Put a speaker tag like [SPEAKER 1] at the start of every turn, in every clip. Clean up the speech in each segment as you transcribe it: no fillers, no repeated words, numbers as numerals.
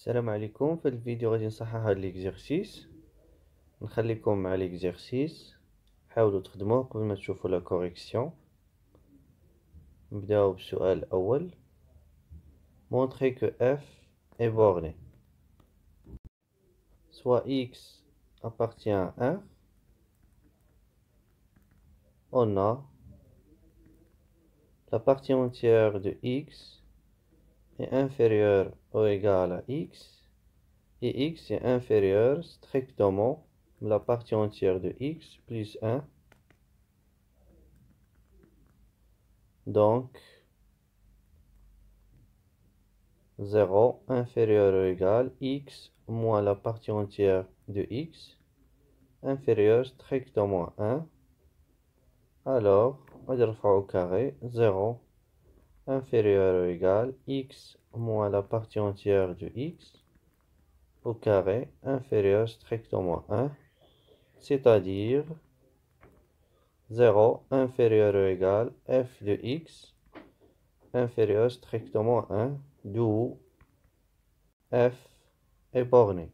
[SPEAKER 1] السلام عليكم. في الفيديو غادي نصحح هاد ليكزيرسيس. نخليكم مع ليكزيرسيس، حاولوا تخدموه قبل ما تشوفوا لا كوريكسيون. نبداو بالسؤال الاول. montrer que f est borné. Soit x appartient à 1, on a la partie entière de x est inférieure ou égale à x, et x est inférieur strictement à la partie entière de x plus 1. Donc 0 inférieur ou égal x moins la partie entière de x inférieur strictement à 1. Alors, on va faire au carré 0 inférieur ou égal x moins la partie entière de x au carré inférieur strictement à 1, c'est-à-dire 0 inférieur ou égal f de x inférieur strictement à 1, d'où f est borné.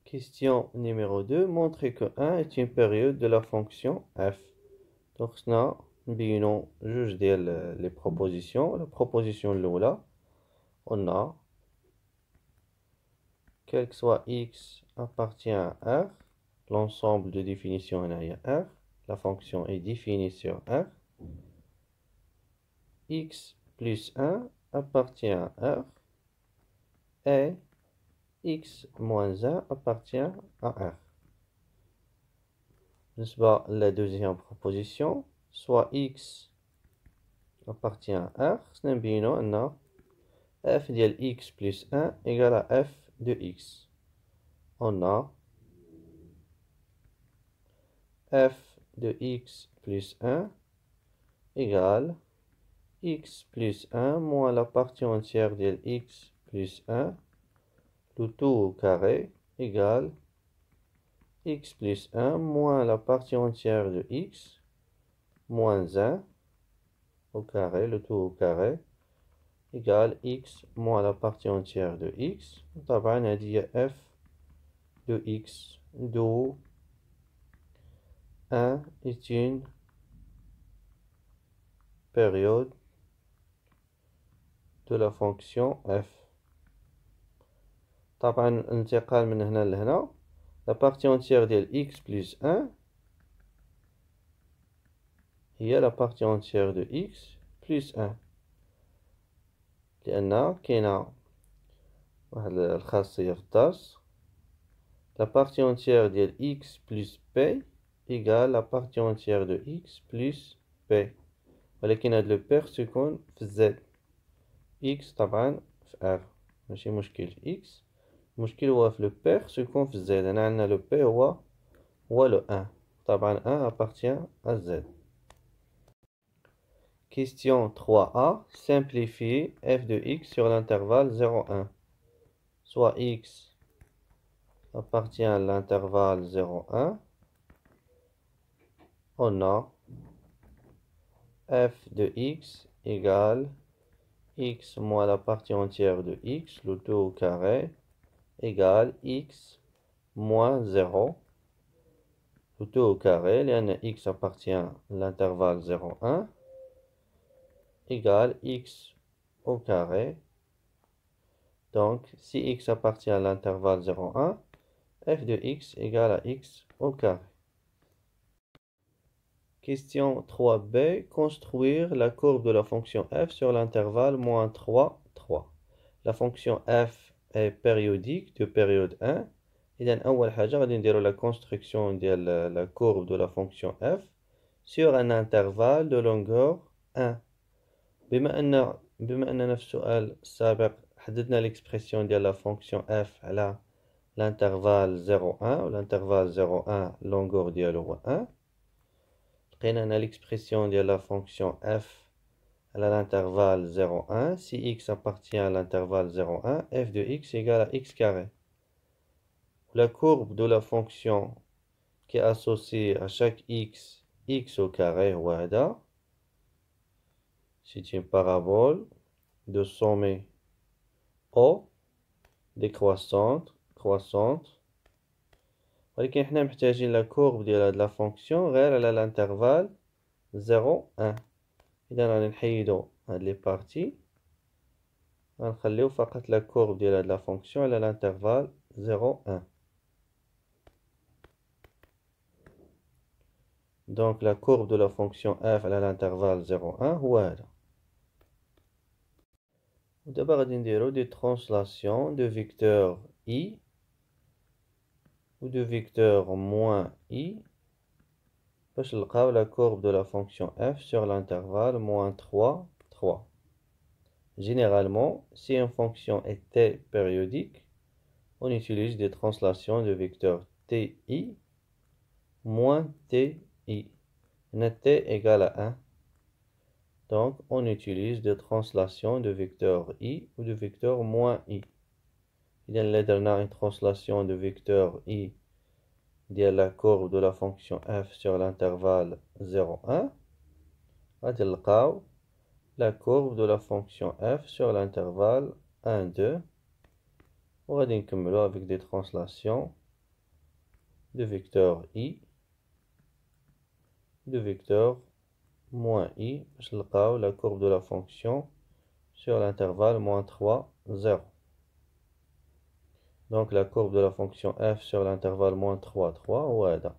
[SPEAKER 1] Question numéro 2. Montrer que 1 est une période de la fonction f. Donc, nous avons juge les propositions. La proposition l'oula, on a, quel que soit x appartient à R, l'ensemble de définitions est à R, la fonction est définie sur R. X plus 1 appartient à R et x moins 1 appartient à R. N'est-ce pas la deuxième proposition? Soit x appartient à R, on a f de x plus 1 égale à f de x. On a f de x plus 1 égale x plus 1 moins la partie entière de x plus 1, le tout au carré égale x plus 1 moins la partie entière de x moins 1 au carré, le tout au carré égale x moins la partie entière de x. طبعا هذه f de x, d'où 1 est une période de la fonction f. طبعا الانتقال من هنا لهنا، la partie entière de x plus 1 هي la partie entière de x plus 1، لأن كاينة واحد الخاصية في الدرس، la partie entière de x plus p égale la partie entière de x plus p، ولكن هاد لو بير سيكون في z. x طبعا في r ماشي مشكل في x، المشكل هو في لو بير سيكون في z. هنا عندنا لو بي هو لو 1، طبعا 1 appartient à z. Question 3a. Simplifier f de x sur l'intervalle 0,1. Soit x appartient à l'intervalle 0,1. On a f de x égale x moins la partie entière de x, le tout au carré, égale x moins 0, le tout au carré. لأن x appartient à l'intervalle 0,1 égale x au carré. Donc, si x appartient à l'intervalle 0,1, f de x égale à x au carré. Question 3b. Construire la courbe de la fonction f sur l'intervalle moins 3, 3. La fonction f est périodique de période 1. إذن أول حاجة غادي نديرو la construction ديال la courbe de la fonction f sur un intervalle de longueur 1. بما أننا في السؤال السابق حددنا l'expression ديال la fonction f على l'intervalle 0,1 و l'intervalle 0,1 longueur ديالو هو 1. لقينا هنا l'expression ديال la fonction f على l'intervalle 0,1. Si x appartient à l'intervalle 0,1, f de x égale à x carré. La courbe de la fonction qui est associée à chaque x, x au carré هو هذا. Si C'est une parabole de sommet haut décroissante croissante. ولكن احنا محتاجين لا كورب ديال هاد لا فونكسيون غير على الانترفال 0 1. اذا غادي نحيدو هاد لي بارتي غنخليو فقط لا كورب ديال هاد لا فونكسيون على الانترفال 0 1. Donc la courbe de la fonction f à l'intervalle 0 1 هو هذا. ودابا غادي نديرو دي ترانسلاسيون دو فيكتور i ou de vecteur moins i باش نلقاو la courbe de la fonction f sur l'intervalle moins 3 3. Généralement, si une fonction est t périodique, on utilise des translations de vecteurs ti moins ti. T égale à 1. Donc, on utilise des translations de vecteurs i ou de vecteurs moins i. Il y a une translation de vecteur i de la courbe de la fonction f sur l'intervalle 0 1. غادي نلقاو la courbe de la fonction f sur l'intervalle 1 2. وغادي نكملو avec des translations de vecteur i de vecteur moins i باش نلقاو la courbe de la fonction sur l'intervalle moins 3 0. Donc la courbe de la fonction f sur l'intervalle moins 3 3 هو هذا.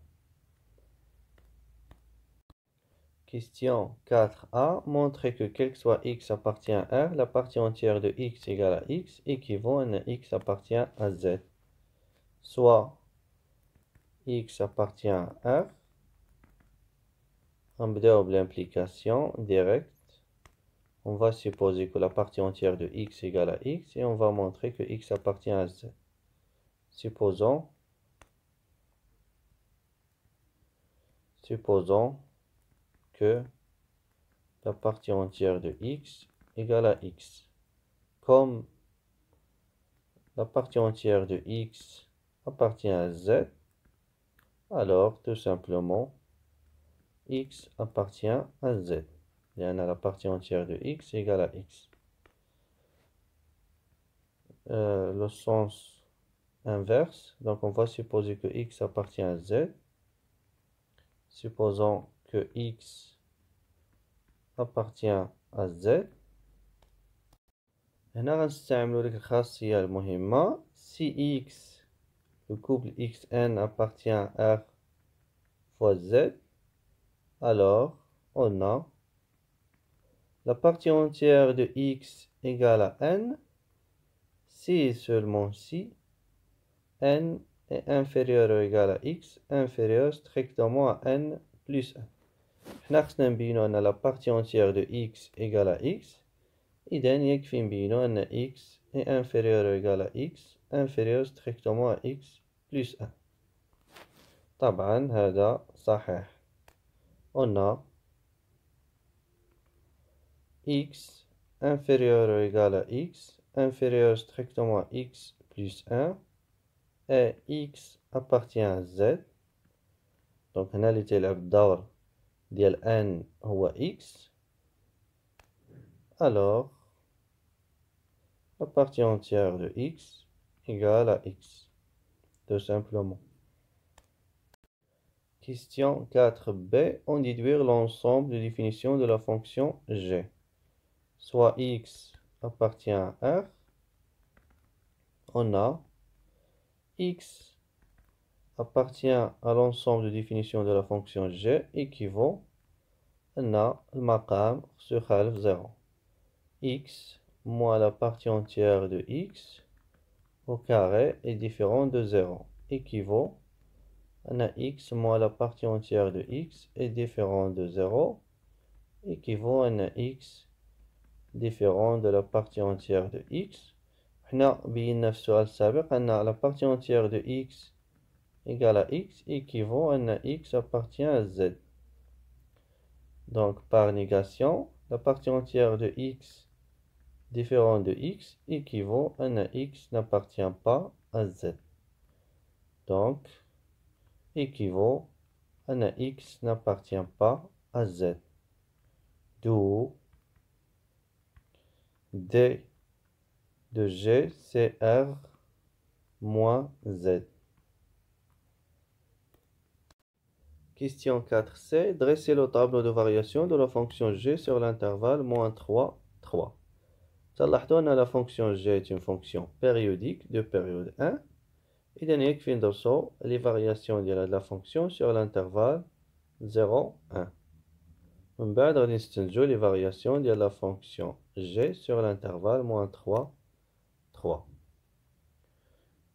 [SPEAKER 1] Question 4a. Montrez que quel que soit x appartient à R, la partie entière de x égale à x équivaut à un x appartient à z. Soit x appartient à R. On va l'implication directe. On va supposer que la partie entière de x égale à x et on va montrer que x appartient à z. Supposons que la partie entière de x égale à x. Comme la partie entière de x appartient à z, alors tout simplement x appartient à z. Il y a la partie entière de x égale à x. Le sens inverse, donc on va supposer que x appartient à z. Supposons que x appartient à z. هنا غنستعملو ديك الخاصية المهمة. Si x, le couple xn appartient à R fois z, alors on a la partie entière de x égale à n si et seulement si n est inférieur ou égal à x, inférieur strictement à n plus 1. حنا خصنا نبينو أن la partie entière de x égale à x. إذن يكفي نبينو أن x est inférieur ou égal à x, inférieur strictement à x plus 1. طبعا هذا صحيح. On a x inférieur ou égal à x, inférieur strictement à x plus 1, et x appartient à z. Donc هنا اللي تيلعب الدور ديال n هو x. Alors la partie entière de x égale à x, tout simplement. Question 4b. On déduire l'ensemble de définitions de la fonction g. Soit x appartient à R, on a x appartient à l'ensemble de définitions de la fonction g équivaut à المقام sur خالف 0. X moins la partie entière de x au carré est différent de 0 équivaut à x moins la partie entière de x est différent de 0 équivaut à x différent de la partie entière de x. حنا بينا في السؤال السابق أن la partie entière de x égale à x équivaut à x appartient à z. Donc par négation, la partie entière de x différent de x équivaut à x n'appartient pas à z. Donc équivaut à x n'appartient pas à z. D'où D de G, c'est R moins Z. Question 4c. Dressez le tableau de variation de la fonction G sur l'intervalle moins 3, 3. تلاحظوا أن la fonction G est une fonction périodique de période 1. إذا يكفي ندرسو les variations de la fonction sur l'intervalle 0, 1. من بعد غادي نستنتجو les variations de la fonction G sur l'intervalle moins 3, 3.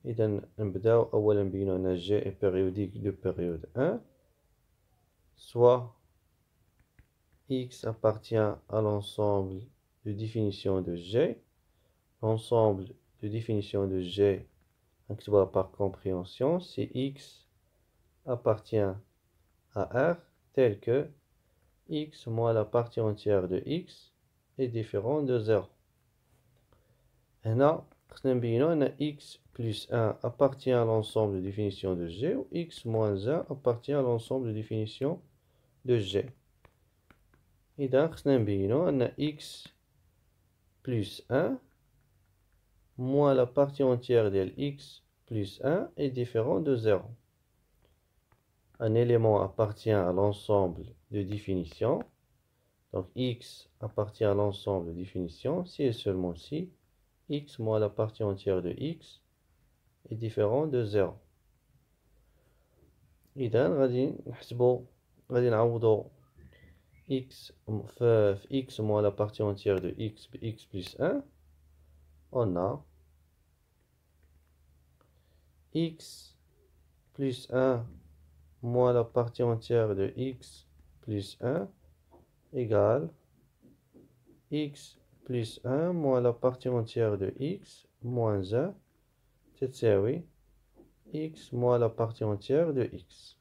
[SPEAKER 1] إذا نبداو أولا نبينو أن G est périodique de période 1. Soit X appartient à l'ensemble de définition de G. L'ensemble de définition de G, par compréhension, si X appartient à R, tel que X moins la partie entière de X est différent de 0. هنا خصنا نبينو أن X plus 1 appartient à l'ensemble de définition de G ou X moins 1 appartient à l'ensemble de définition de G. إذا خصنا نبينو أن X plus 1 moins la partie entière de X plus 1 est différent de 0. Un élément appartient à l'ensemble de définition. Donc X appartient à l'ensemble de définition si et seulement si X moins la partie entière de X est différent de 0. إذا غادي نعوضو X X moins la partie entière de X plus 1. On a X plus 1 moins la partie entière de X plus 1 égale X plus 1 moins la partie entière de X moins 1 تساوي X moins la partie entière de X.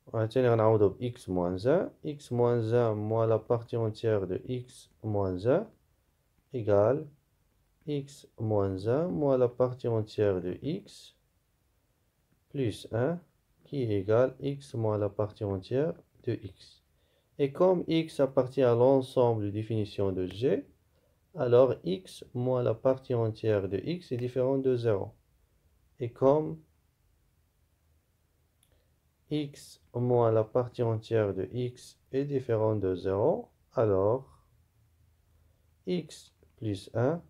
[SPEAKER 1] وعاوتاني غنعوضو ب X moins 1. X moins 1 moins la partie entière de X moins 1 égale X moins 1 moins la partie entière de X plus 1 qui est égal X moins la partie entière de X. Et comme X appartient à l'ensemble de définition de G, alors X moins la partie entière de X est différent de 0. Et comme X moins la partie entière de X est différent de 0, alors X plus 1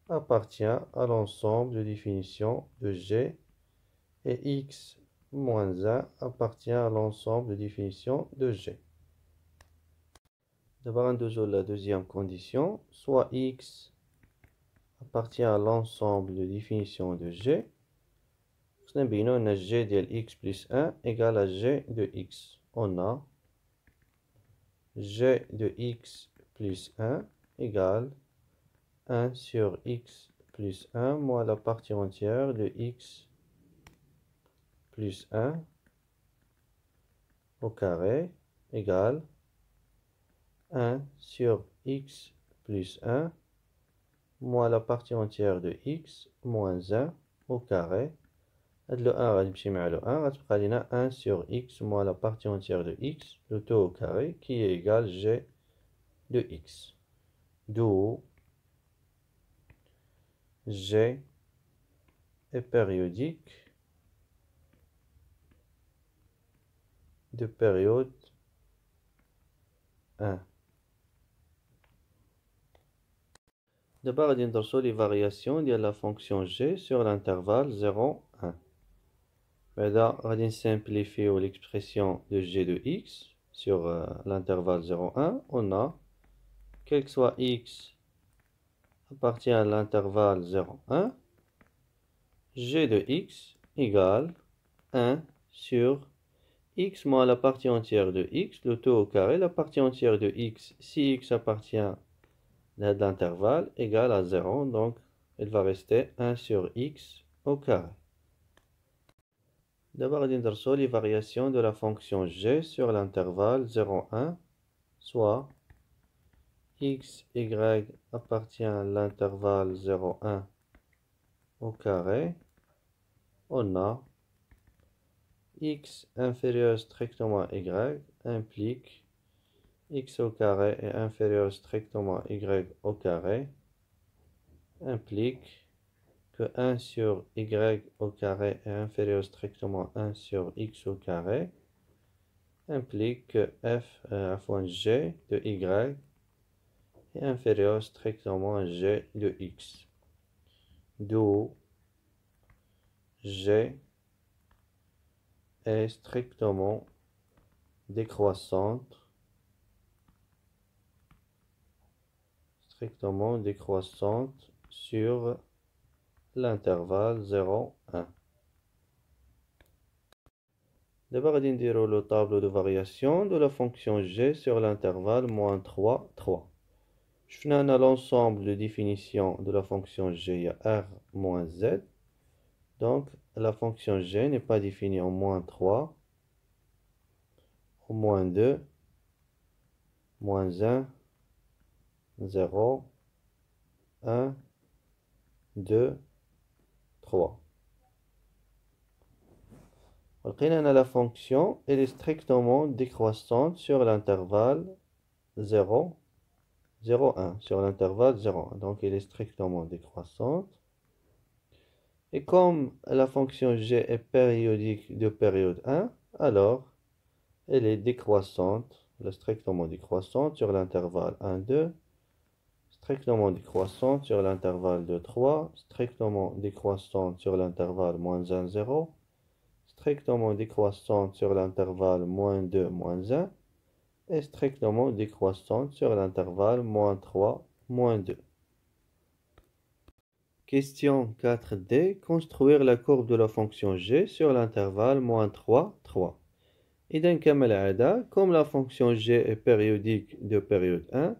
[SPEAKER 1] appartient à l'ensemble de définition de G et X moins 1 appartient à l'ensemble de définition de G. D'abord, la deuxième condition, soit X appartient à l'ensemble de définition de G. Nous avons G de X plus 1 égale à G de X. On a G de X plus 1 égale 1 sur X plus 1 moins la partie entière de X plus 1 au carré égale 1 sur X plus 1 moins la partie entière de X moins 1 au carré. Le 1 غادي يمشي مع le 1 غتبقى لينا 1 sur X moins la partie entière de X, le tout au carré, qui est égal G de X. D'où G est périodique de période 1. D'abord, غادي ندرسو les variations ديال la fonction G sur l'intervalle 0, 1. بعدا غادي نسامبليفيو l'expression de G de X sur l'intervalle 0, 1. On a, quel que soit X appartient à l'intervalle 0, 1, G de X égale 1 sur X moins la partie entière de X, le tout au carré, la partie entière de X, si X appartient à l'intervalle, égale à 0, donc il va rester 1 sur X au carré. D'abord, on va les variations de la fonction G sur l'intervalle 0, 1, soit x, y appartient à l'intervalle 0, 1 au carré. On a x inférieur strictement à y implique x au carré est inférieur strictement à y au carré implique que 1 sur y au carré est inférieur strictement à 1 sur x au carré implique que g de y est inférieur strictement à g de x. D'où g est strictement décroissante sur l'intervalle 0, 1. D'abord, on va dire le tableau de variation de la fonction g sur l'intervalle moins 3, 3. Je fais l'ensemble de définitions de la fonction g à r moins z. Donc, la fonction g n'est pas définie en moins 3, en moins 2, moins 1, 0, 1, 2, 3. La fonction elle est strictement décroissante sur l'intervalle 0, 0, 1. Sur l'intervalle 0, 1. Donc, elle est strictement décroissante. Et comme la fonction g est périodique de période 1, alors elle est décroissante, strictement décroissante sur l'intervalle 1, 2, strictement décroissante sur l'intervalle 2, 3, strictement décroissante sur l'intervalle moins 1, 0, strictement décroissante sur l'intervalle moins 2, moins 1, et strictement décroissante sur l'intervalle moins 3, moins 2. Question 4D. Construire la courbe de la fonction g sur l'intervalle moins 3, 3. إذا كما العادة comme la fonction g est périodique de période 1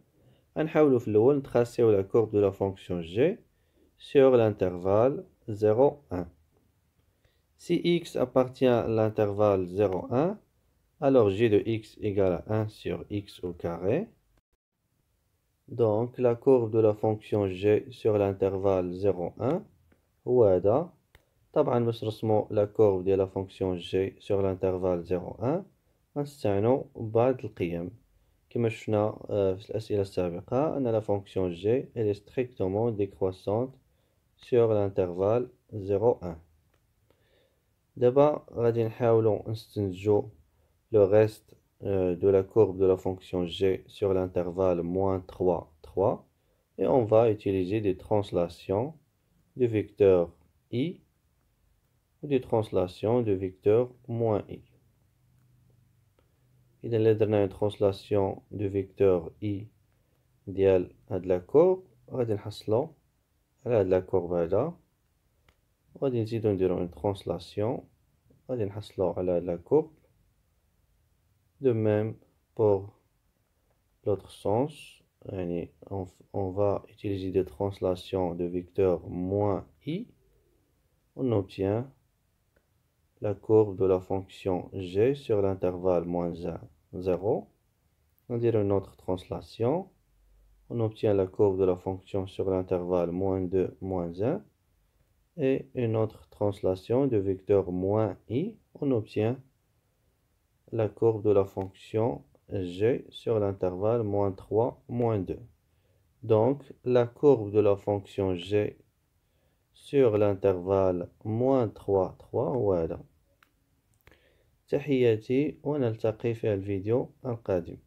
[SPEAKER 1] غنحاولو في الأول نتراسيو la courbe de la fonction g sur l'intervalle 0, 1. Si x appartient à l'intervalle 0, 1, alors g de x égale à 1 sur x au carré. Donc la courbe de la fonction g sur l'intervalle 0, 1 هو هذا. طبعا باش نرسمو la courbe de la fonction g sur l'intervalle 0, 1 غنستعملو بعض القيم كما شفنا في الأسئلة السابقة أن la fonction g elle est strictement décroissante sur l'intervalle 0, 1. دابا غادي نحاولو نستنتجو le reste de la courbe de la fonction g sur l'intervalle moins 3, 3 et on va utiliser des translations du vecteur i ou des translations du vecteur moins i. إذا اللي درنا une translation du vecteur i ديال هاد la courbe غادي نحصلو على هاد la courbe هادا وغادي نزيدو نديرو une translation غادي نحصلو على هاد la courbe. De même pour l'autre sens, on va utiliser des translations de vecteur moins i. On obtient la courbe de la fonction g sur l'intervalle moins 1, 0. On dirait une autre translation. On obtient la courbe de la fonction sur l'intervalle moins 2, moins 1. Et une autre translation de vecteur moins i. On obtient la courbe de la fonction g sur l'intervalle moins 3, moins 2. Donc, la courbe de la fonction g sur l'intervalle moins 3, 3 voilà. تحياتي ونلتقي في الفيديو القادم.